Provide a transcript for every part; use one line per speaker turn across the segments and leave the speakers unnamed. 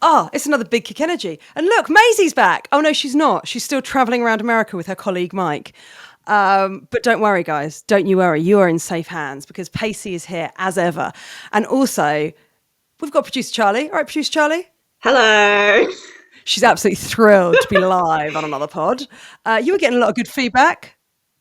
Oh, it's another big kick energy. And look, Maisie's back. Oh, no, she's not. She's still travelling around America with her colleague, Mike. But don't worry, guys. Don't you worry. You are in safe hands because Pacey is here as ever. And also, we've got producer Charlie. All right, producer Charlie?
Hello.
She's absolutely thrilled to be live on another pod. You were getting a lot of good feedback.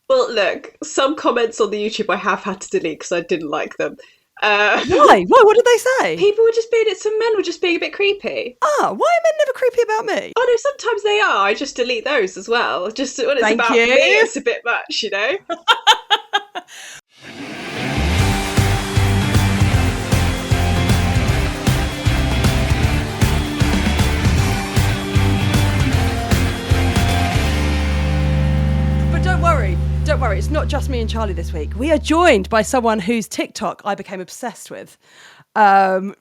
Well, look, some comments on the YouTube I have had to delete because I didn't like them.
Why? What did they say?
People were just being, some men were just being a bit creepy.
Why are men never creepy about me?
Oh no, sometimes they are. I just delete those as well. Just when it's
Thank
about
you.
me, it's a bit much, you know?
Don't worry, it's not just me and Charlie this week. We are joined by someone whose TikTok I became obsessed with. I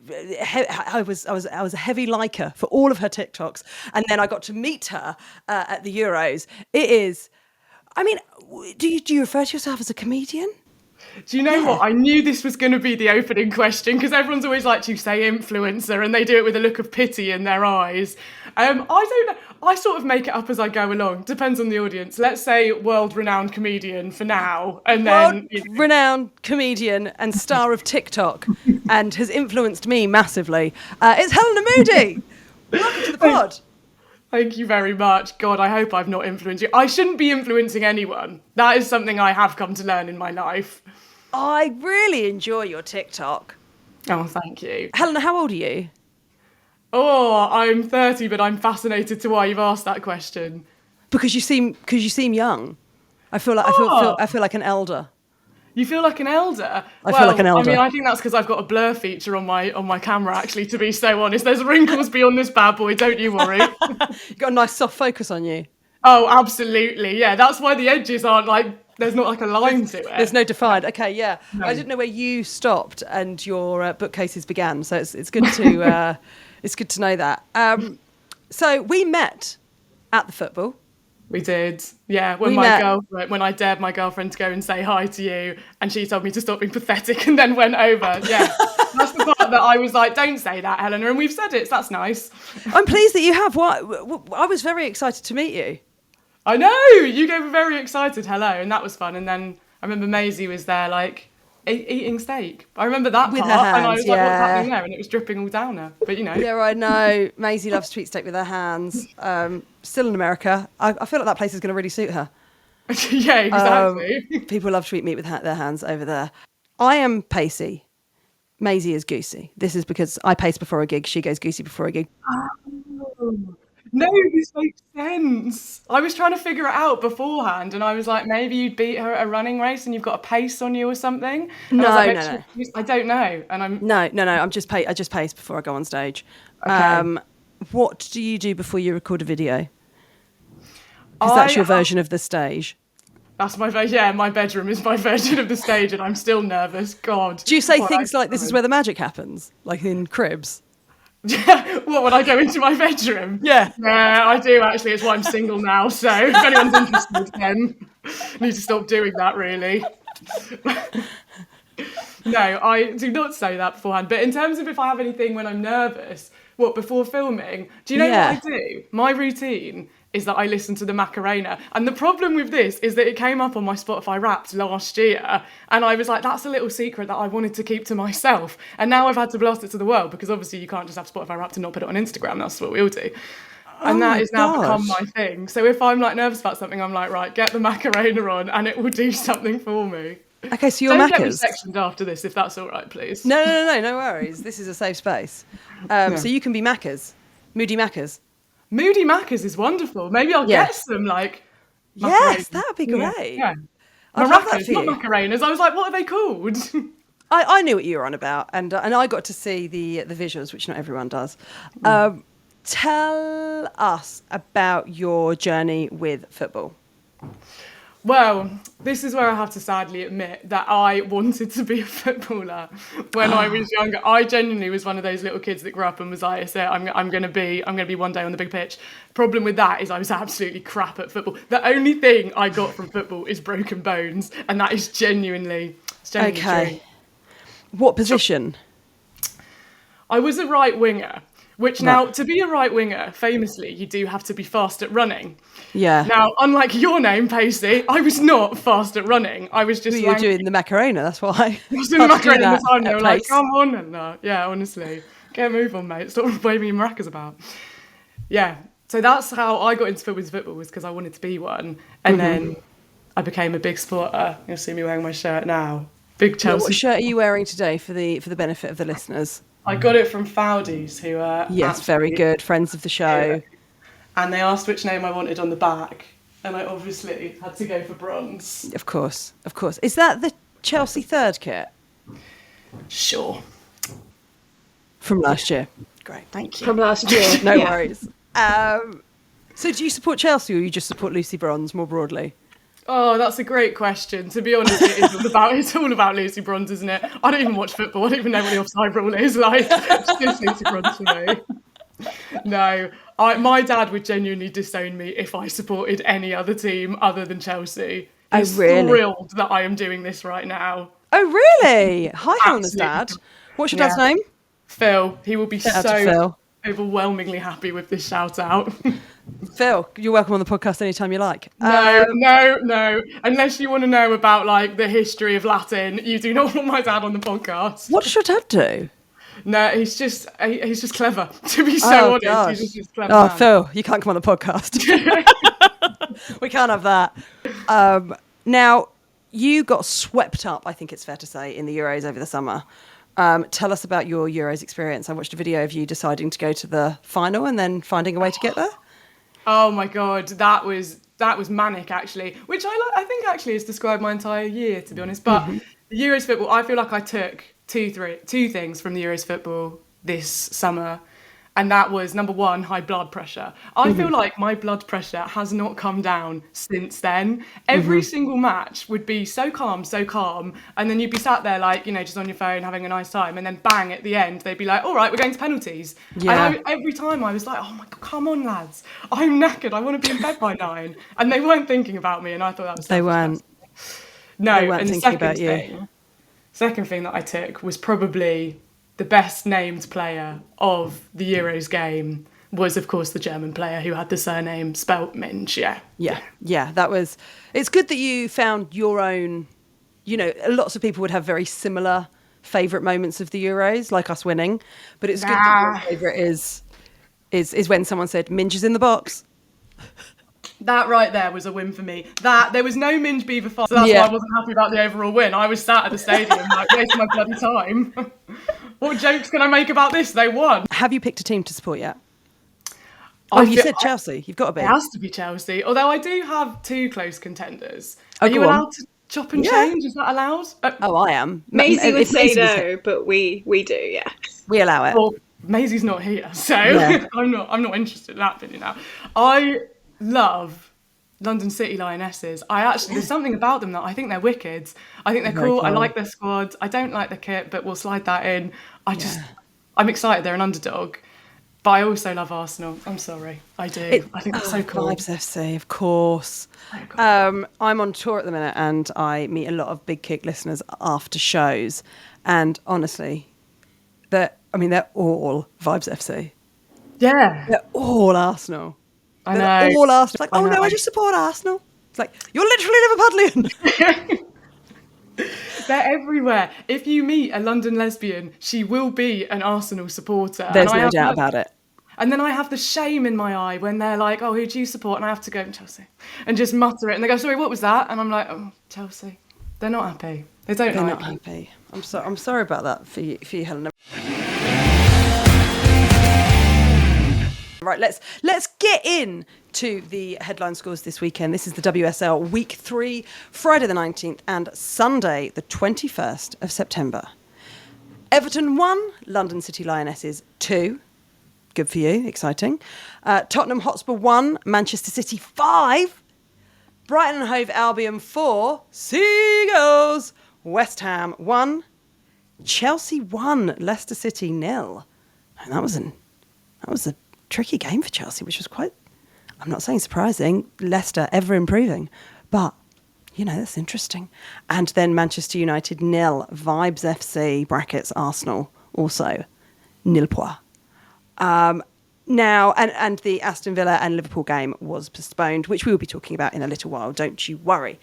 was a heavy liker for all of her TikToks, and then I got to meet her at the Euros. It is, I mean, do you refer to yourself as a comedian?
Do you know what? I knew this was going to be the opening question because everyone's always like to say influencer and they do it with a look of pity in their eyes. I don't know. I sort of make it up as I go along. Depends on the audience. Let's say world-renowned comedian for now. And then
world-renowned comedian and star of TikTok and has influenced me massively. It's Helena Moody. Welcome to the pod.
Thank you very much. God, I hope I've not influenced you. I shouldn't be influencing anyone. That is something I have come to learn in my life.
I really enjoy your TikTok.
Oh, thank you.
Helena, how old are you?
Oh, I'm 30, but I'm fascinated to why you've asked that question.
Because you seem young. I feel like I feel like an elder.
You feel like an elder?
I feel like an elder.
I mean, I think that's because I've got a blur feature on my camera, actually, to be so honest. There's wrinkles beyond this bad boy, don't you worry.
You've got a nice soft focus on you.
Oh, absolutely, yeah. That's why the edges aren't there's not like a line to it.
There's no defined. Okay, yeah.
No.
I didn't know where you stopped and your bookcases began, so it's good to it's good to know that. So we met at the football.
We did, yeah. When I dared my girlfriend to go and say hi to you, and she told me to stop being pathetic, and then went over. Yeah, that's the part that I was like, "Don't say that, Helena." And we've said it. So that's nice.
I'm pleased that you have. I was very excited to meet you.
I know you gave a very excited hello, and that was fun. And then I remember Maisie was there, eating steak. I remember that
with
part,
her hands,
and I was like, "What's happening there?" And it was dripping all down her. But you know.
Yeah, I know. Maisie loves to eat steak with her hands. Still in America. I feel like that place is going to really suit her.
Yeah, exactly.
People love to eat meat with their hands over there. I am Pacey. Maisie is Goosey. This is because I pace before a gig. She goes Goosey before a gig.
Oh. No, this makes sense. I was trying to figure it out beforehand, and I was like, maybe you'd beat her at a running race and you've got a pace on you or something. And
No,
I
no.
I don't know. And I'm
No. I just pace before I go on stage.
Okay.
What do you do before you record a video? Because that's your version of the stage.
That's my my bedroom is my version of the stage, and I'm still nervous. God.
Do you say things like "This is where the magic happens," like in Cribs?
What, when I go into my bedroom?
Yeah.
Yeah, I do actually. It's why I'm single now. So if anyone's interested, then I need to stop doing that, really. No, I do not say that beforehand. But in terms of if I have anything when I'm nervous, before filming, do you know what I do? My routine is that I listen to the Macarena. And the problem with this is that it came up on my Spotify Wrapped last year. And I was like, that's a little secret that I wanted to keep to myself. And now I've had to blast it to the world because obviously you can't just have Spotify Wrapped and not put it on Instagram. That's what we all do. And that is now become my thing. So if I'm nervous about something, I'm like, right, get the Macarena on and it will do something for me.
Okay, so you're
Don't
Maccas.
get me sectioned after this, if that's all right, please.
No worries. This is a safe space. So you can be Maccas. Moody Maccas.
Moody Maccas is wonderful. Maybe I'll get some
Macarenas.
Macarenas.
Yes, that would be great.
Yeah.
Maracas,
not Macarenas. I was like, what are they called?
I knew what you were on about, and I got to see the visuals, which not everyone does. Tell us about your journey with football.
Well, this is where I have to sadly admit that I wanted to be a footballer when I was younger. I genuinely was one of those little kids that grew up and was like, I'm going to be one day on the big pitch. Problem with that is I was absolutely crap at football. The only thing I got from football is broken bones, and that is genuinely
Okay.
true.
What position?
I was a right winger. Which now, to be a right winger, famously, you do have to be fast at running.
Yeah.
Now, unlike your name, Pacey, I was not fast at running. I was just
You were doing the Macarena, that's why.
I was doing the Macarena in the time. They
at
were like,
pace.
come on. And yeah, honestly, get a move on, mate. Stop waving your maracas about. Yeah. So that's how I got into football was because I wanted to be one. And then I became a big supporter. You'll see me wearing my shirt now. Big Chelsea.
What shirt are you wearing today for the benefit of the listeners?
I got it from Fowdies, who are
Yes, very good. Friends of the show.
And they asked which name I wanted on the back. And I obviously had to go for bronze.
Of course. Is that the Chelsea third kit?
Sure.
From last year. Great.
Thank you.
From last year.
No worries. So do you support Chelsea or you just support Lucy Bronze more broadly?
Oh, that's a great question. To be honest, it's all about Lucy Bronze, isn't it? I don't even watch football. I don't even know what the offside rule is. Like, it's just Lucy Bronze for me. No, my dad would genuinely disown me if I supported any other team other than Chelsea. He's thrilled that I am doing this right now.
Oh, really? Hi, Helena's dad. What's your dad's name?
Phil. He will be
Phil.
Overwhelmingly happy with this shout out.
Phil, you're welcome on the podcast anytime you like.
No. Unless you want to know about like the history of Latin, you do not want my dad on the podcast.
What does your dad do?
No, he's just clever. To be so honest,
gosh.
he's just clever.
Oh,
man.
Phil, you can't come on the podcast. We can't have that. Now, you got swept up, I think it's fair to say, in the Euros over the summer. Tell us about your Euros experience. I watched a video of you deciding to go to the final and then finding a way to get there.
Oh my God, that was manic actually, which I think actually has described my entire year, to be honest. But the Euros football, I feel like I took two things from the Euros football this summer. And that was, number one, high blood pressure. I feel like my blood pressure has not come down since then. Every single match would be so calm. And then you'd be sat there like, just on your phone having a nice time. And then bang, at the end, they'd be like, all right, we're going to penalties.
Yeah.
And every time I was like, oh my God, come on, lads. I'm knackered. I want to be in bed by 9. And they weren't thinking about me. And I thought that was
They weren't.
No,
They weren't
and the
thinking about you.
second thing that I took was probably the best named player of the Euros game was, of course, the German player who had the surname spelt Minge. Yeah.
That was. It's good that you found your own. Lots of people would have very similar favourite moments of the Euros, like us winning. But it's good that your favourite is when someone said Minge is in the box.
That right there was a win for me. There was no Minge Beaver fight, so that's why I wasn't happy about the overall win. I was sat at the stadium like wasting my bloody time. What jokes can I make about this? They won.
Have you picked a team to support yet? You said Chelsea. You've got to be.
It has to be Chelsea. Although I do have two close contenders.
Oh,
Are you allowed to chop and change? Is that allowed?
I am.
Maisie would
If
say
Maisie was
no,
here,
but we do, yeah.
we allow it.
Well, Maisie's not here, so I'm not interested in that video now. I love London City Lionesses. There's something about them that I think they're wicked. I think they're cool. I like their squad. I don't like the kit, but we'll slide that in. I'm excited. They're an underdog. But I also love Arsenal. I'm sorry. I do. I think that's so cool.
Vibes FC, of course. I'm on tour at the minute and I meet a lot of Big Kick listeners after shows. And honestly, they're all Vibes FC.
Yeah.
They're all Arsenal.
I
They're
know.
all Arsenal. It's like, oh no, I just support Arsenal. It's like, you're literally Liverpudlian.
They're everywhere. If you meet a London lesbian, she will be an Arsenal supporter.
There's no doubt about it.
And then I have the shame in my eye when they're like, oh, who do you support? And I have to go, Chelsea. And just mutter it. And they go, sorry, what was that? And I'm like, oh, Chelsea. They're not happy. They're not
happy. I'm sorry about that for you, Helena. Right, let's get in to the headline scores this weekend. This is the WSL Week 3, Friday the 19th and Sunday the 21st of September. Everton 1, London City Lionesses 2. Good for you, exciting. Tottenham Hotspur 1, Manchester City 5. Brighton and Hove Albion 4, Seagulls. West Ham 1, Chelsea 1, Leicester City 0. And that was a tricky game for Chelsea, which was quite, I'm not saying surprising, Leicester ever improving, but that's interesting. And then Manchester United 0, Vibes FC brackets Arsenal also 0 points. Now, and the Aston Villa and Liverpool game was postponed, which we will be talking about in a little while. Don't you worry.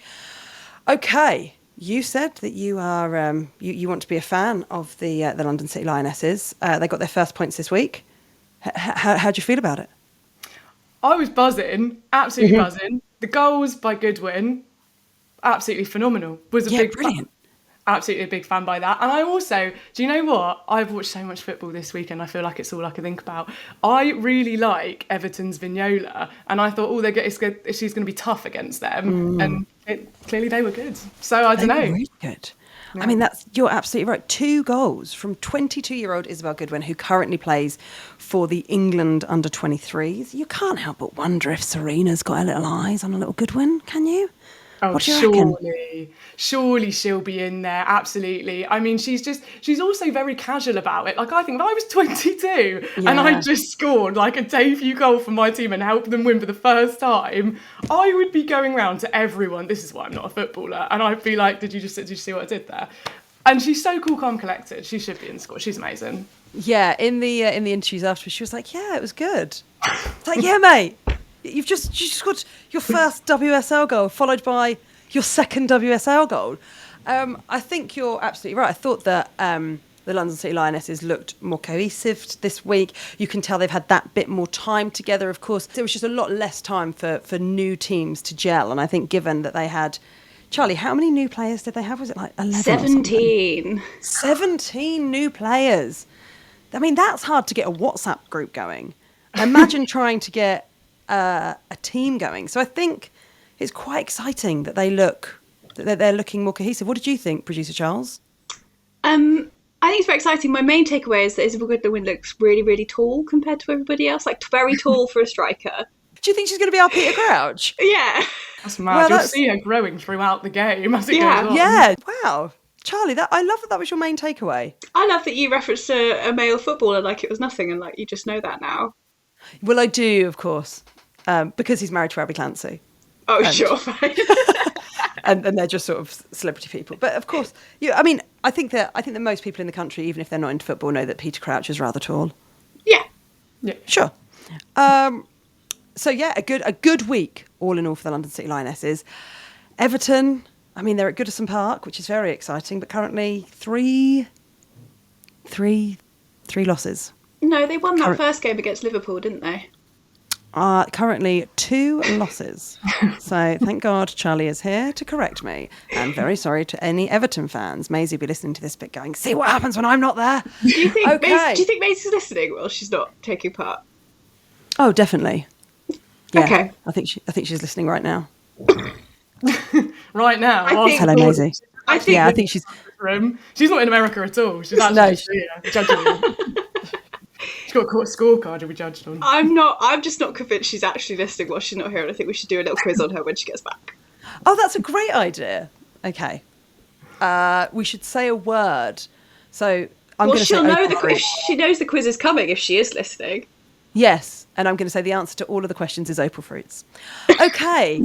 Okay, you said that you are you want to be a fan of the London City Lionesses. They got their first points this week. How do you feel about it?
I was buzzing, absolutely buzzing. The goals by Goodwin, absolutely phenomenal. Was a big
brilliant.
Absolutely a big fan by that. And I also, do you know what? I've watched so much football this week and I feel like it's all I can think about. I really like Everton's Vignola and I thought, she's going to be tough against them. And clearly they were good. So I don't know.
Really good. Yeah. I mean, you're absolutely right. 2 goals from 22-year-old Isabel Goodwin, who currently plays for the England under-23s. You can't help but wonder if Serena's got her little eyes on a little Goodwin, can you?
Oh, surely she'll be in there. Absolutely. I mean, she's also very casual about it. Like, I think if I was 22 and I just scored like a debut goal for my team and helped them win for the first time, I would be going around to everyone. This is why I'm not a footballer. And I'd be like, did you see what I did there? And she's so cool, calm, collected. She should be in the squad. She's amazing.
Yeah. In the interviews afterwards, she was like, yeah, it was good. It's like, yeah, mate. You just got your first WSL goal, followed by your second WSL goal. I think you're absolutely right. I thought that the London City Lionesses looked more cohesive this week. You can tell they've had that bit more time together. Of course, there was just a lot less time for new teams to gel. And I think given that they had... Charlie, how many new players did they have? Was it like 11
17.
17 new players. I mean, that's hard to get a WhatsApp group going. Imagine trying to get a team going. So I think it's quite exciting that they're looking more cohesive. What did you think, producer Charles?
I think it's very exciting. My main takeaway is that Isabel Goodwin looks really, really tall compared to everybody else, like very tall for a striker.
Do you think she's going to be our Peter Crouch?
Yeah.
That's mad. You'll see her growing throughout the game as it goes on.
Yeah. Wow. Charlie, I love that was your main takeaway.
I love that you referenced a male footballer like it was nothing and like you just know that now.
Well, I do, of course. Because he's married to Abby Clancy.
Oh, sure, fine.
and they're just sort of celebrity people. But of course, I think that most people in the country, even if they're not into football, know that Peter Crouch is rather tall.
Yeah.
Sure. So yeah, a good week all in all for the London City Lionesses. Everton, I mean, they're at Goodison Park, which is very exciting, but currently three losses.
No, they won that first game against Liverpool, didn't they?
Currently 2 losses. So thank God Charlie is here to correct me. I'm very sorry to any Everton fans. Maisie will be listening to this bit going, see what happens when I'm not there.
Do you think Maisie's listening while she's not taking part?
Oh, definitely. Yeah,
okay.
I think she's listening right now.
Right now?
Hello, Maisie.
I think
she's...
She's not in America at all. She's actually judging you. She's got a scorecard to be judged on.
I'm just not convinced she's actually listening while she's not here, and I think we should do a little quiz on her when she gets back.
Oh, that's a great idea. Okay. We should say a word. So I'm going to say...
if she knows the quiz is coming if she is listening.
Yes, and I'm going to say the answer to all of the questions is Opal Fruits. Okay.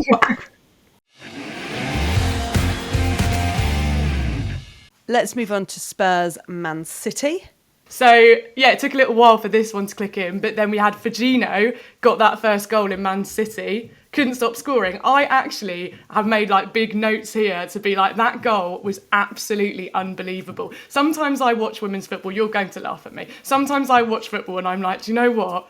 Let's move on to Spurs Man City.
So, yeah, it took a little while for this one to click in, but then we had Firmino, got that first goal in Man City, couldn't stop scoring. I actually have made like big notes here to be like, that goal was absolutely unbelievable. Sometimes I watch women's football, you're going to laugh at me. Sometimes I watch football and I'm like, do you know what?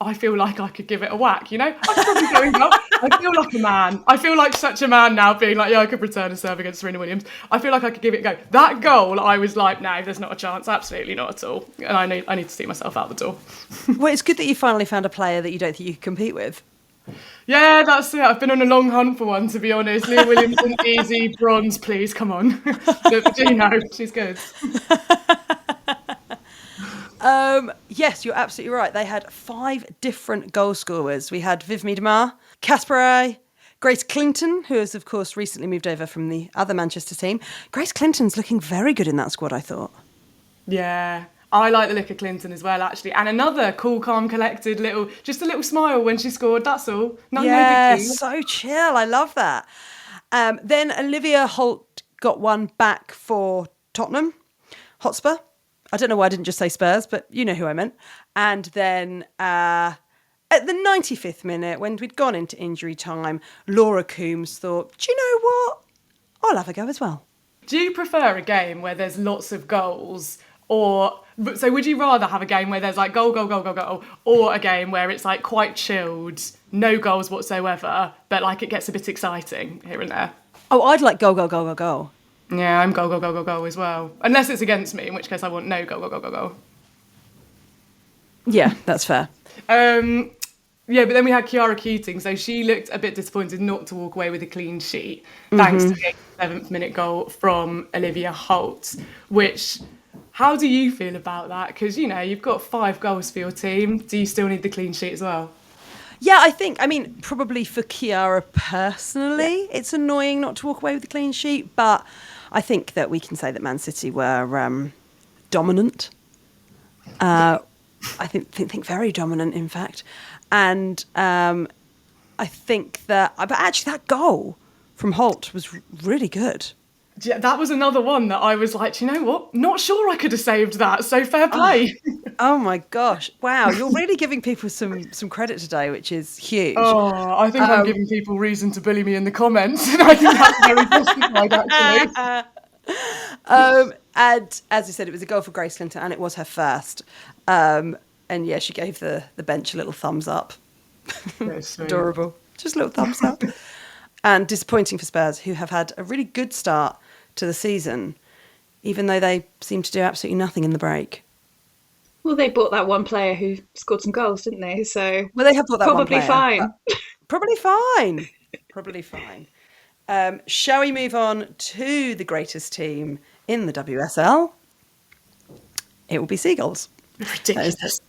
I feel like I could give it a whack, you know? I could probably go and go. I feel like a man. I feel like such a man now being like, yeah, I could return a serve against Serena Williams. I feel like I could give it a go. That goal, I was like, no, there's not a chance. Absolutely not at all. And I need to see myself out the door.
Well, it's good that you finally found a player that you don't think you can compete with.
Yeah, that's it. I've been on a long hunt for one, to be honest. Leah Williamson, easy, bronze, please, come on. But Gino, she's good.
Yes, you're absolutely right. They had 5 different goal scorers. We had Viv Miedema, Kasper, Grace Clinton, who has, of course, recently moved over from the other Manchester team. Grace Clinton's looking very good in that squad, I thought.
Yeah, I like the look of Clinton as well, actually. And another cool, calm, collected just a little smile when she scored, that's all. No big deal.
So chill. I love that. Then Olivia Holt got one back for Tottenham Hotspur. I don't know why I didn't just say Spurs, but you know who I meant. And then at the 95th minute, when we'd gone into injury time, Laura Coombs thought, do you know what? I'll have a go as well.
Do you prefer a game where there's lots of goals, or so would you rather have a game where there's like goal, goal, goal, goal, goal, or a game where it's like quite chilled, no goals whatsoever, but like it gets a bit exciting here and there?
Oh, I'd like goal, goal, goal, goal, goal.
Yeah, I'm goal, goal, goal, goal, goal as well. Unless it's against me, in which case I want no goal, goal, goal, goal, goal.
Yeah, that's fair.
Yeah, but then we had Kiara Keating, so she looked a bit disappointed not to walk away with a clean sheet, thanks to the 87th minute goal from Olivia Holt, which, how do you feel about that? Because, you know, you've got 5 goals for your team. Do you still need the clean sheet as well?
Yeah, I mean, probably for Kiara personally, it's annoying not to walk away with a clean sheet, but I think that we can say that Man City were dominant. I think very dominant, in fact. And I think that, but actually that goal from Holt was really good.
Yeah, that was another one that I was like, you know what? Not sure I could have saved that. So fair play.
Oh my gosh! Wow, you're really giving people some credit today, which is huge.
Oh, I think I'm giving people reason to bully me in the comments, and I think that's very justified, actually.
And as I said, it was a goal for Grace Clinton, and it was her first. And yeah, she gave the bench a little thumbs up. Adorable. Just a little thumbs up. And disappointing for Spurs, who have had a really good start to the season, even though they seem to do absolutely nothing in the break.
Well, they bought that one player who scored some goals, didn't they? So
well, they have bought that
probably
one player,
fine.
Probably fine. Probably fine. Shall we move on to the greatest team in the WSL? It will be Seagulls.
Ridiculous.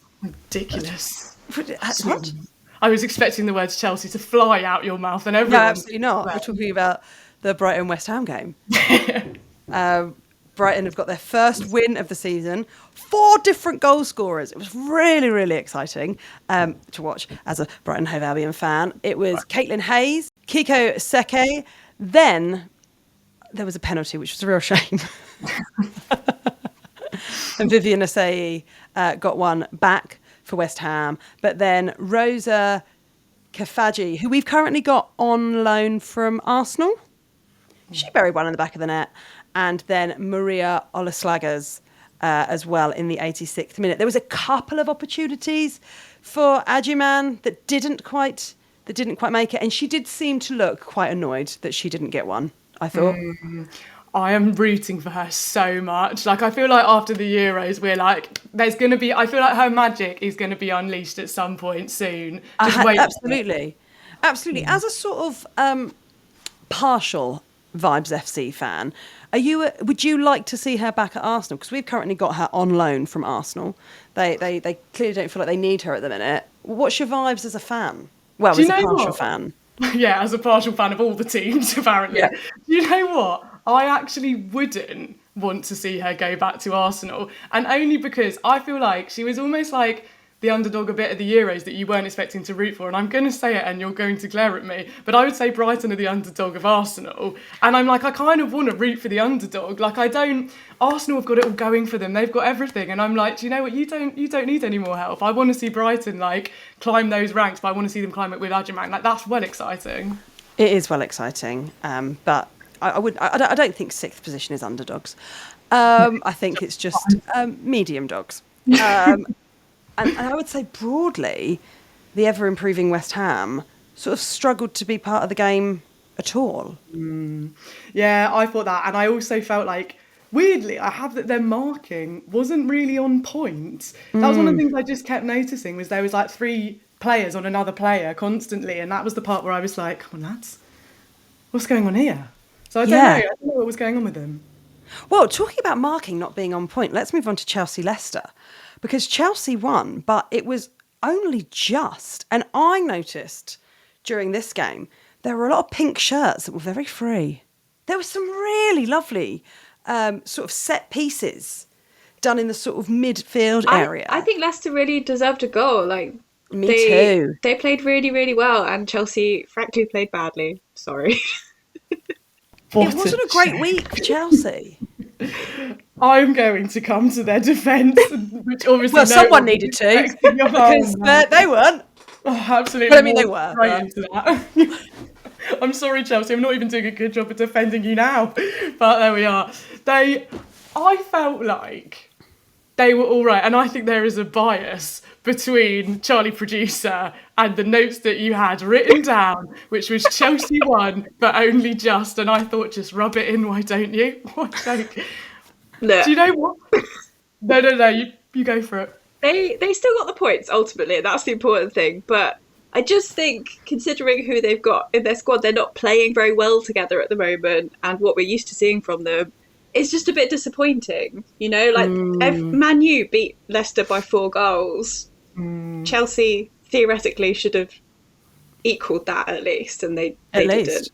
What?
I was expecting the words Chelsea to fly out your mouth, and everyone.
No, absolutely not. We're talking about the Brighton West Ham game. Brighton have got their first win of the season. 4 different goal scorers. It was really, really exciting to watch as a Brighton Hove Albion fan. It was Caitlin Hayes, Kiko Seke. Then there was a penalty, which was a real shame. And Vivian Asai got one back for West Ham. But then Rosa Kafaji, who we've currently got on loan from Arsenal, she buried one in the back of the net. And then Maria Olaslagas as well in the 86th minute. There was a couple of opportunities for Agyman that didn't quite make it. And she did seem to look quite annoyed that she didn't get one, I thought.
I am rooting for her so much. Like, I feel like after the Euros, we're like, I feel like her magic is going to be unleashed at some point soon. Just wait.
Absolutely. Absolutely. As a sort of partial Vibes FC fan, would you like to see her back at Arsenal? Because we've currently got her on loan from Arsenal. They clearly don't feel like they need her at the minute. What's your vibes as a fan? Well, as a partial fan.
Yeah, as a partial fan of all the teams, apparently. Yeah. You know what? I actually wouldn't want to see her go back to Arsenal. And only because I feel like she was almost like the underdog a bit of the Euros that you weren't expecting to root for. And I'm going to say it and you're going to glare at me, but I would say Brighton are the underdog of Arsenal. And I'm like, I kind of want to root for the underdog. Like, Arsenal have got it all going for them. They've got everything. And I'm like, do you know what? You don't need any more help. I want to see Brighton, like, climb those ranks, but I want to see them climb it with Agyman. Like, that's well exciting.
It is well exciting. But I don't think 6th position is underdogs. I think it's just medium dogs. And I would say broadly, the ever-improving West Ham sort of struggled to be part of the game at all.
Yeah, I thought that. And I also felt like, weirdly, I have that their marking wasn't really on point. That was one of the things I just kept noticing, was there was like 3 players on another player constantly. And that was the part where I was like, come on, lads, what's going on here? So I don't know. I don't know what was going on with them.
Well, talking about marking not being on point, let's move on to Chelsea-Leicester. Because Chelsea won, but it was only just. And I noticed during this game, there were a lot of pink shirts that were very free. There were some really lovely sort of set pieces done in the sort of midfield area.
I think Leicester really deserved a goal. Like,
Me too.
They played really, really well, and Chelsea, frankly, played badly. Sorry.
It wasn't a great week for Chelsea.
I'm going to come to their defence, which obviously
Well,
no
someone
one
needed
was
to,
expecting.
because they weren't.
Oh, absolutely.
Well, I mean, they
walked
were,
right into that. I'm sorry, Chelsea. I'm not even doing a good job of defending you now, but there we are. I felt like they were all right, and I think there is a bias between Charlie Producer and the notes that you had written down, which was Chelsea won, but only just. And I thought, just rub it in, why don't you? What a joke.
Look,
Do you know what? No. You go for it.
they still got the points ultimately, and that's the important thing. But I just think, considering who they've got in their squad, they're not playing very well together at the moment, and what we're used to seeing from them is just a bit disappointing. You know, like Man U beat Leicester by 4 goals. Chelsea theoretically should have equaled that at least, and they didn't.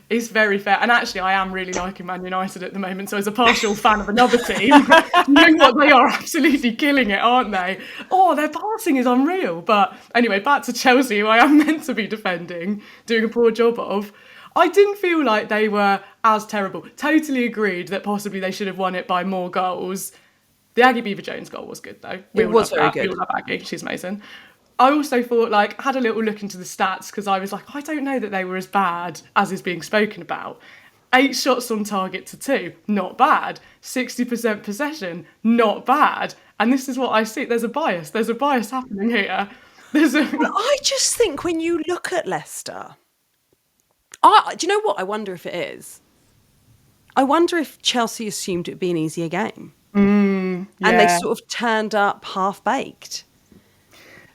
It's very fair. And actually, I am really liking Man United at the moment. So as a partial fan of another team, you know what? They are absolutely killing it, aren't they? Oh, their passing is unreal. But anyway, back to Chelsea, who I am meant to be defending, doing a poor job of. I didn't feel like they were as terrible. Totally agreed that possibly they should have won it by more goals. The Aggie Beaver-Jones goal was good, though.
It was very good.
We all love Aggie. She's amazing. I also thought, like, had a little look into the stats because I was like, I don't know that they were as bad as is being spoken about. 8 shots on target to 2, not bad. 60% possession, not bad. And this is what I see. There's a bias. There's a bias happening here.
Well, I just think when you look at Leicester, do you know what I wonder if it is? I wonder if Chelsea assumed it would be an easier game. And they sort of turned up half-baked.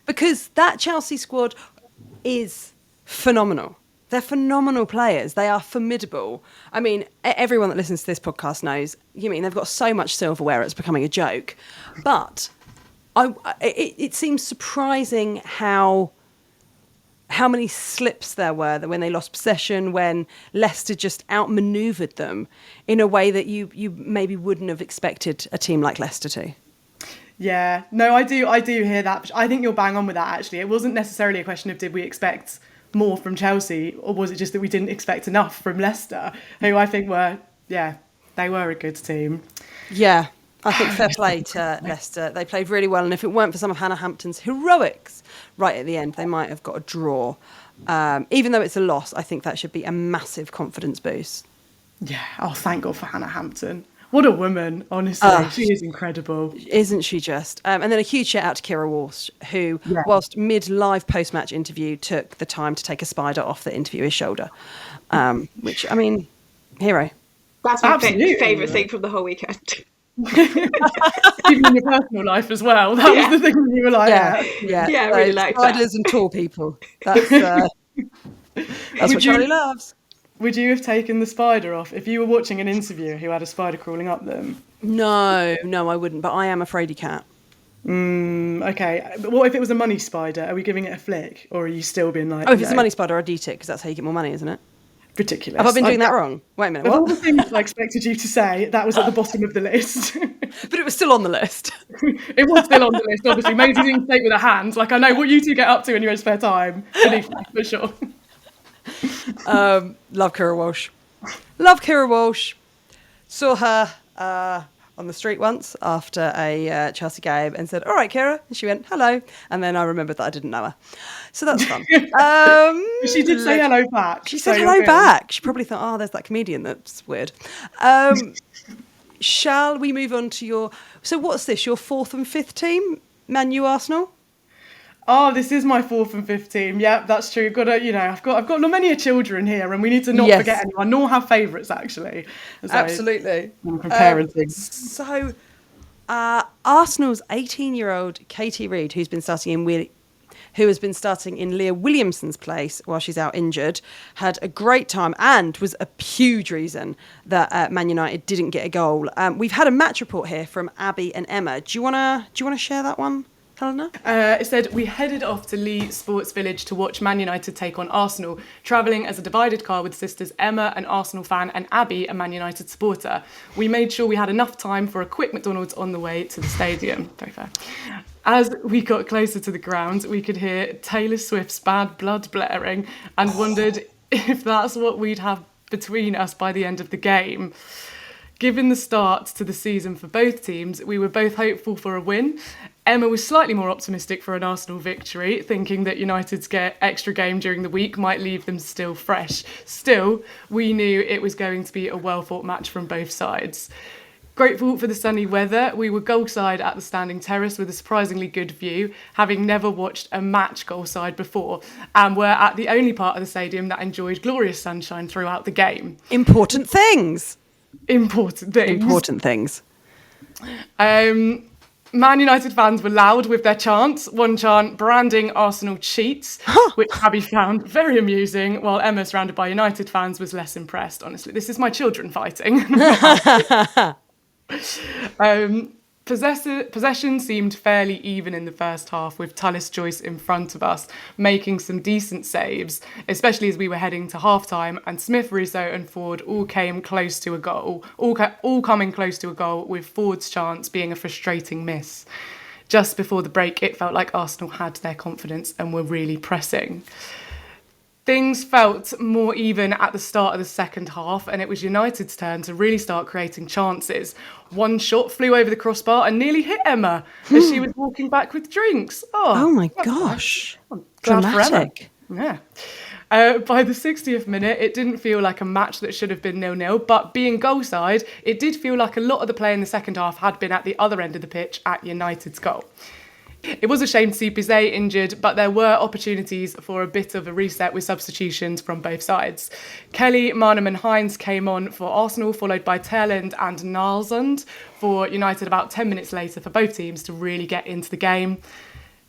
Because that Chelsea squad is phenomenal. They're phenomenal players. They are formidable. I mean, everyone that listens to this podcast knows, they've got so much silverware it's becoming a joke. But it seems surprising how many slips there were when they lost possession, when Leicester just outmaneuvered them in a way that you maybe wouldn't have expected a team like Leicester to.
Yeah, no, I do hear that. I think you're bang on with that, actually. It wasn't necessarily a question of did we expect more from Chelsea, or was it just that we didn't expect enough from Leicester, who I think they were a good team. Yeah.
I think fair play to Leicester. They played really well, and if it weren't for some of Hannah Hampton's heroics right at the end, they might have got a draw. Even though it's a loss, I think that should be a massive confidence boost.
Yeah, thank God for Hannah Hampton. What a woman, honestly. She is incredible.
Isn't she just? And then a huge shout out to Kira Walsh, who, whilst mid-live post-match interview, took the time to take a spider off the interviewer's shoulder. Which, hero.
That's my favourite thing from the whole weekend.
Even in your personal life as well. That was the thing you were like,
I
really like that.
Spiders and tall people. That's what Charlie loves.
Would you have taken the spider off if you were watching an interview who had a spider crawling up them?
No, I wouldn't. But I am a fraidy cat.
Okay. But what if it was a money spider? Are we giving it a flick, or are you still being like?
Oh, if it's a money spider, I'd eat it because that's how you get more money, isn't it?
Ridiculous.
Have I been doing that wrong? Wait a minute.
Of
What?
all the things I expected you to say, that was at the bottom of the list.
But it was still on the list.
It was still on the list, obviously. Maisie didn't take with her hands. Like, I know what you two get up to in your spare time. For sure.
Love Kira Walsh. Saw her on the street once after a Chelsea game and said, "All right, Kira." And she went, "Hello." And then I remembered that I didn't know her. So that's fun.
She did say hello back.
She said hello back. She probably thought, there's that comedian. That's weird. Shall we move on to so what's this, your 4th and 5th team? Man U, Arsenal?
Oh, this is my 4th and 5th team. Yeah, that's true. I've got not many children here, and we need to not forget anyone, nor have favourites actually.
Absolutely.
Parenting.
So, Arsenal's 18-year-old Katie Reid, who's been starting in Leah Williamson's place while she's out injured, had a great time and was a huge reason that Man United didn't get a goal. We've had a match report here from Abby and Emma. Do you wanna share that one, Helena?
It said, we headed off to Lee Sports Village to watch Man United take on Arsenal, travelling as a divided car with sisters Emma, an Arsenal fan, and Abby, a Man United supporter. We made sure we had enough time for a quick McDonald's on the way to the stadium. Very fair. As we got closer to the ground, we could hear Taylor Swift's Bad Blood blaring and wondered if that's what we'd have between us by the end of the game. Given the start to the season for both teams, we were both hopeful for a win. Emma was slightly more optimistic for an Arsenal victory, thinking that United's extra game during the week might leave them still fresh. Still, we knew it was going to be a well-fought match from both sides. Grateful for the sunny weather, we were goal-side at the standing terrace with a surprisingly good view, having never watched a match goal-side before, and were at the only part of the stadium that enjoyed glorious sunshine throughout the game.
Important things.
Important things.
Important things.
Man United fans were loud with their chants. One chant branding Arsenal cheats, which Abby found very amusing, while Emma, surrounded by United fans, was less impressed. Honestly, this is my children fighting. Possession seemed fairly even in the first half, with Tullis Joyce in front of us, making some decent saves, especially as we were heading to half-time, and Smith, Russo and Ford all came close to a goal, all coming close to a goal, with Ford's chance being a frustrating miss. Just before the break, it felt like Arsenal had their confidence and were really pressing. Things felt more even at the start of the second half, and it was United's turn to really start creating chances. One shot flew over the crossbar and nearly hit Emma as she was walking back with drinks.
Oh my gosh.
Dramatic. Yeah. By the 60th minute, it didn't feel like a match that should have been 0-0, but being goal side, it did feel like a lot of the play in the second half had been at the other end of the pitch at United's goal. It was a shame to see Bizet injured, but there were opportunities for a bit of a reset with substitutions from both sides. Kelly, Marnham and Hines came on for Arsenal, followed by Tairland and Nalsund for United about 10 minutes later for both teams to really get into the game.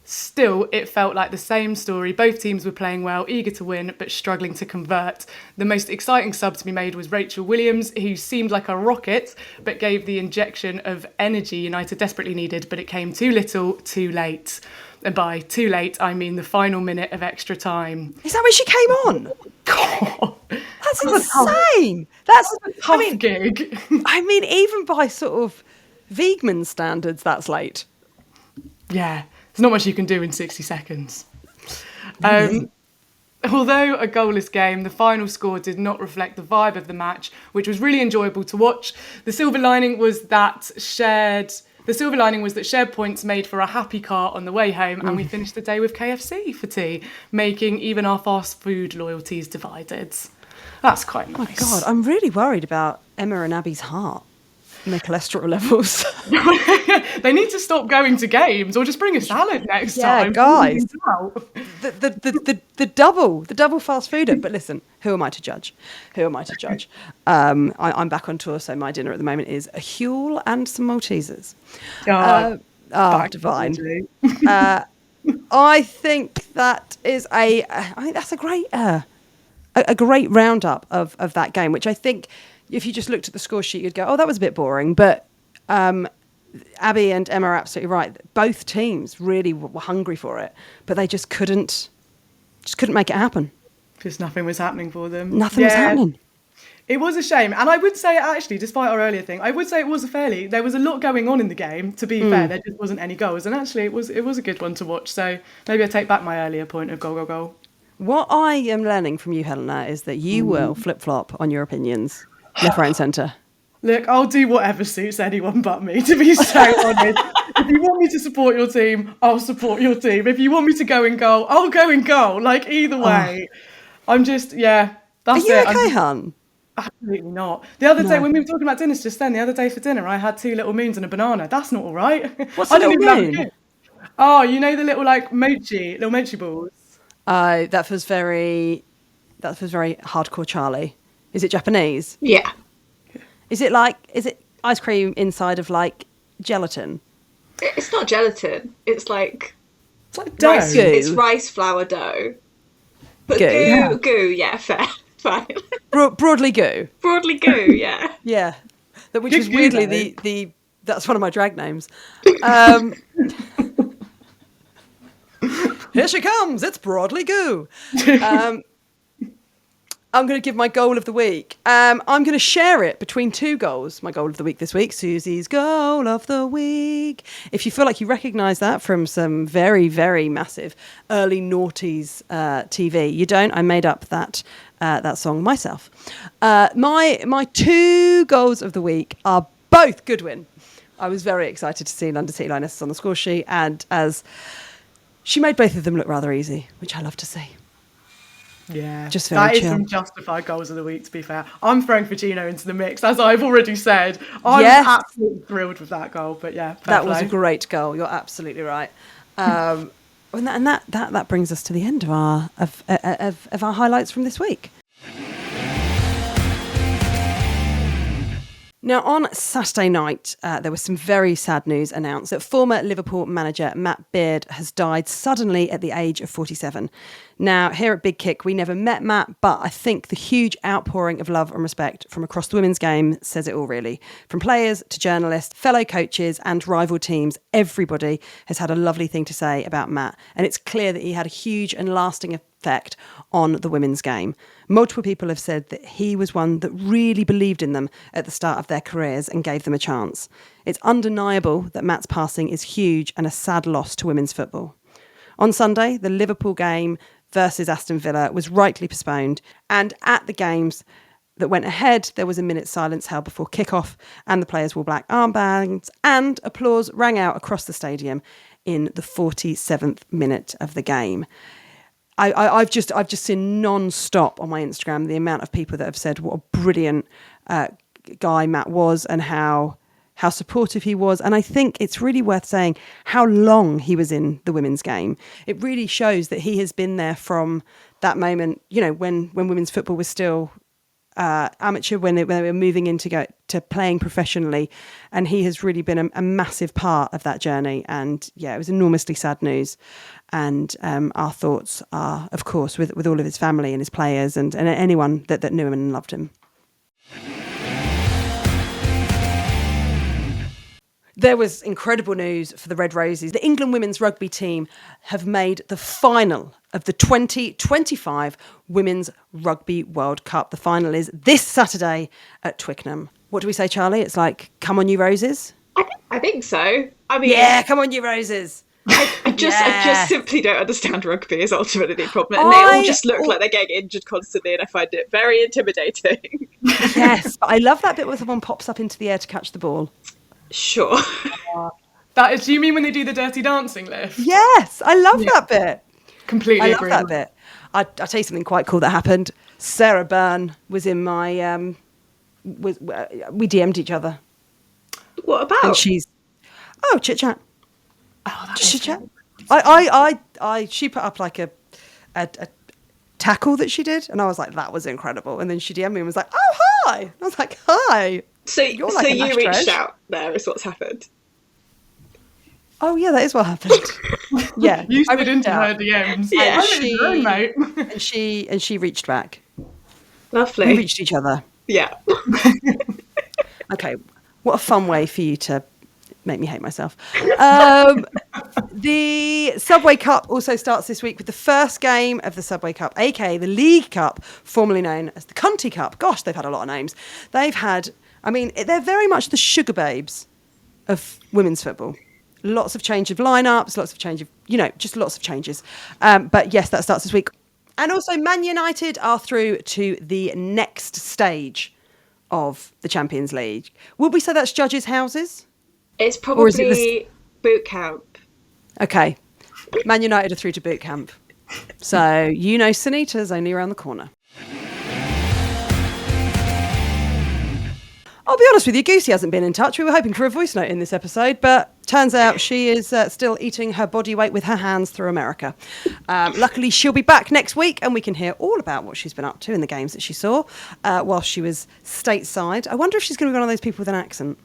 Still, it felt like the same story. Both teams were playing well, eager to win, but struggling to convert. The most exciting sub to be made was Rachel Williams, who seemed like a rocket, but gave the injection of energy United desperately needed, but it came too little, too late. And by too late, I mean the final minute of extra time.
Is that when she came on?
God,
that's insane. That's
a tough gig.
I mean, even by sort of Wiegman standards, that's late.
Yeah. There's not much you can do in 60 seconds. Although a goalless game, the final score did not reflect the vibe of the match, which was really enjoyable to watch. The silver lining was that shared points made for a happy car on the way home, and we finished the day with KFC for tea, making even our fast food loyalties divided. That's quite nice.
Oh my God, I'm really worried about Emma and Abby's heart and their cholesterol levels.
They need to stop going to games or just bring a salad next time.
Yeah, guys. The double fast fooder. But listen, who am I to judge? I'm back on tour, so my dinner at the moment is a Huel and some Maltesers. Divine. I think that is that's a great roundup of that game, which I think if you just looked at the score sheet, you'd go, oh, that was a bit boring. But Abby and Emma are absolutely right. Both teams really were hungry for it, but they just couldn't make it happen.
Because nothing was happening for them.
Nothing was happening.
It was a shame. And I would say, actually, despite our earlier thing, I would say it was there was a lot going on in the game, to be fair. There just wasn't any goals. And actually, it was a good one to watch. So maybe I take back my earlier point of goal.
What I am learning from you, Helena, is that you will flip-flop on your opinions, left, right and centre.
Look, I'll do whatever suits anyone but me, to be so honest. If you want me to support your team, I'll support your team. If you want me to go in goal, I'll go in goal. Like, either way. I'm just, that's
Are you
it.
okay, hun?
Absolutely not. The other day, when we were talking about dinners just then, the other day for dinner, I had 2 little moons and a banana. That's not all right.
What's a little moon?
Oh, you know the little, mochi balls?
That was very hardcore Charlie. Is it Japanese?
Yeah.
Is it ice cream inside of gelatin?
It's not gelatin. It's like
dough.
Rice, it's rice flour dough. But goo, yeah, fair. Fine.
Broadly goo.
Broadly goo, yeah.
Yeah. Which is weirdly the that's one of my drag names. Here she comes. It's Broadly Goo. I'm going to give my goal of the week. I'm going to share it between two goals. My goal of the week this week, Susie's goal of the week. If you feel like you recognise that from some very, very massive early noughties TV, you don't. I made up that song myself. My two goals of the week are both Goodwin. I was very excited to see London City Lionesses on the score sheet, and as she made both of them look rather easy, which I love to see.
Yeah,
just very
that is
chill.
some justified goals of the week, to be fair. I'm throwing Virginia into the mix, as I've already said. I was absolutely thrilled with that goal, but yeah,
that was a great goal. You're absolutely right. And that brings us to the end of our highlights from this week. Now, on Saturday night, there was some very sad news announced that former Liverpool manager Matt Beard has died suddenly at the age of 47. Now, here at Big Kick, we never met Matt, but I think the huge outpouring of love and respect from across the women's game says it all, really. From players to journalists, fellow coaches and rival teams, everybody has had a lovely thing to say about Matt. And it's clear that he had a huge and lasting effect on the women's game. Multiple people have said that he was one that really believed in them at the start of their careers and gave them a chance. It's undeniable that Matt's passing is huge and a sad loss to women's football. On Sunday, the Liverpool game versus Aston Villa was rightly postponed, and at the games that went ahead, there was a minute's silence held before kick-off, and the players wore black armbands, and applause rang out across the stadium in the 47th minute of the game. I've just seen non-stop on my Instagram the amount of people that have said what a brilliant guy Matt was and how supportive he was. And I think it's really worth saying how long he was in the women's game. It really shows that he has been there from that moment, you know, when women's football was still amateur, when they were moving into playing professionally, and he has really been a massive part of that journey. And yeah, it was enormously sad news, and our thoughts are, of course, with all of his family and his players and anyone that knew him and loved him. There was incredible news for the Red Roses. The England women's rugby team have made the final of the 2025 Women's Rugby World Cup. The final is this Saturday at Twickenham. What do we say, Charlie? It's like, come on, you Roses?
I think so. I mean,
yeah, come on, you Roses.
I just simply don't understand rugby is ultimately the problem. And they all just look like they're getting injured constantly, and I find it very intimidating.
Yes, but I love that bit where someone pops up into the air to catch the ball.
Sure.
That is, do you mean when they do the dirty dancing lift?
Yes, I love that bit.
Completely
agree. I love that bit. I'll tell you something quite cool that happened. Sarah Byrne was in my... we DM'd each other.
What about?
And she's... Oh, chit-chat.
Oh, that
Just
was
chit-chat. She put up like a tackle that she did, and I was like, that was incredible. And then she DM'd me and was like, oh, hi. And I was like, hi.
So you reached out there is what's happened.
Oh yeah, that is what happened. Yeah,
you slid into her DMs.
Yeah,
and she reached back.
Lovely.
We reached each other.
Yeah.
Okay, what a fun way for you to make me hate myself. The Subway Cup also starts this week with the first game of the Subway Cup, aka the League Cup, formerly known as the Cunty Cup. Gosh, they've had a lot of names. They're very much the sugar babes of women's football. Lots of change of lineups, lots of change of, just lots of changes. But yes, that starts this week. And also Man United are through to the next stage of the Champions League. Would we say that's judges' houses?
It's probably boot camp.
Okay. Man United are through to boot camp. So, Sanita's only around the corner. I'll be honest with you, Goosey hasn't been in touch. We were hoping for a voice note in this episode, but turns out she is still eating her body weight with her hands through America. Luckily, she'll be back next week, and we can hear all about what she's been up to in the games that she saw while she was stateside. I wonder if she's going to be one of those people with an accent.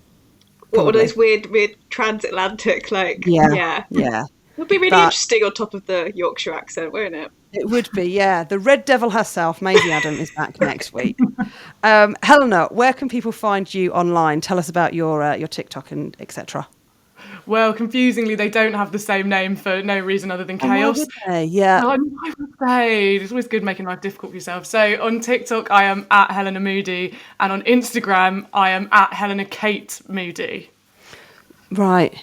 What, one of those weird transatlantic, Yeah. It would be really interesting on top of the Yorkshire accent, wouldn't it?
It would be, yeah. The Red Devil herself, Maisie Adam, is back next week. Helena, where can people find you online? Tell us about your TikTok and etc.
Well, confusingly, they don't have the same name for no reason other than
Oh, why
chaos.
would they? Yeah.
Oh, I would say it's always good making life difficult for yourself. So on TikTok, I am at Helena Moody, and on Instagram, I am at Helena Kate Moody.
Right.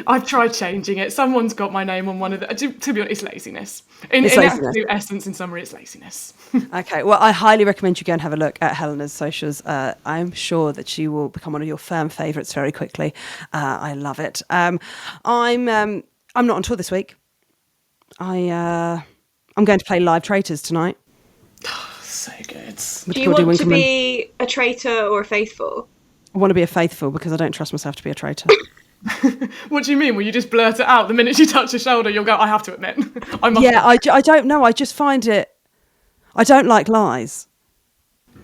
I've tried changing it. Someone's got my name on one of the. To be honest, it's laziness. In
laziness.
absolute essence, in summary, it's laziness.
Okay, well, I highly recommend you go and have a look at Helena's socials. I'm sure that she will become one of your firm favourites very quickly. I love it. I'm not on tour this week. I'm going to play Live Traitors tonight.
So good.
Do you want to be a traitor or a faithful?
I want to be a faithful because I don't trust myself to be a traitor.
What do you mean? Will you just blurt it out the minute she touches your shoulder? You'll go, I have to admit.
I don't know. I just find it. I don't like lies.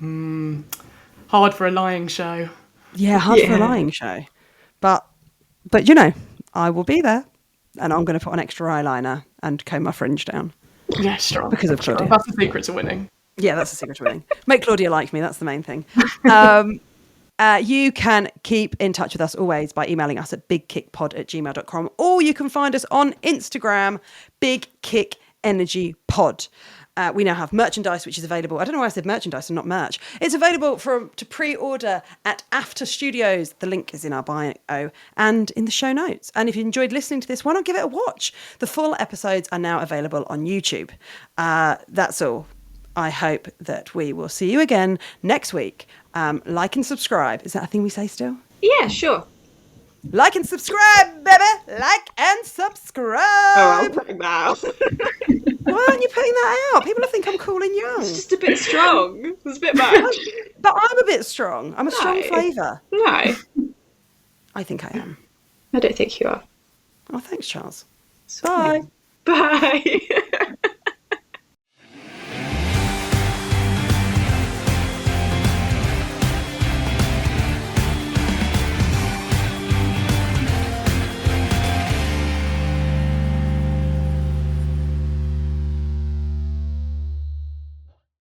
Hard for a lying show.
Yeah, hard for a lying show. But you know, I will be there, and I'm going to put on extra eyeliner and comb my fringe down.
Yeah, strong.
Because of Claudia.
That's the secret to winning.
Yeah, that's the secret to winning. Make Claudia like me. That's the main thing. You can keep in touch with us always by emailing us at bigkickpod@gmail.com, or you can find us on Instagram, Big Kick Energy Pod. We now have merchandise, which is available. I don't know why I said merchandise and not merch. It's available to pre-order at After Studios. The link is in our bio and in the show notes. And if you enjoyed listening to this, why not give it a watch? The full episodes are now available on YouTube. That's all. I hope that we will see you again next week. Like and subscribe. Is that a thing we say still?
Yeah, sure.
Like and subscribe, baby. Like and subscribe.
Oh, I'm putting that out.
Why aren't you putting that out? People will think I'm cool and young.
It's just a bit strong. It's a bit much.
But I'm a bit strong. I'm a strong flavour.
No.
I think I am.
I don't think you are.
Oh, thanks, Charles.
Bye.
Bye.
Bye.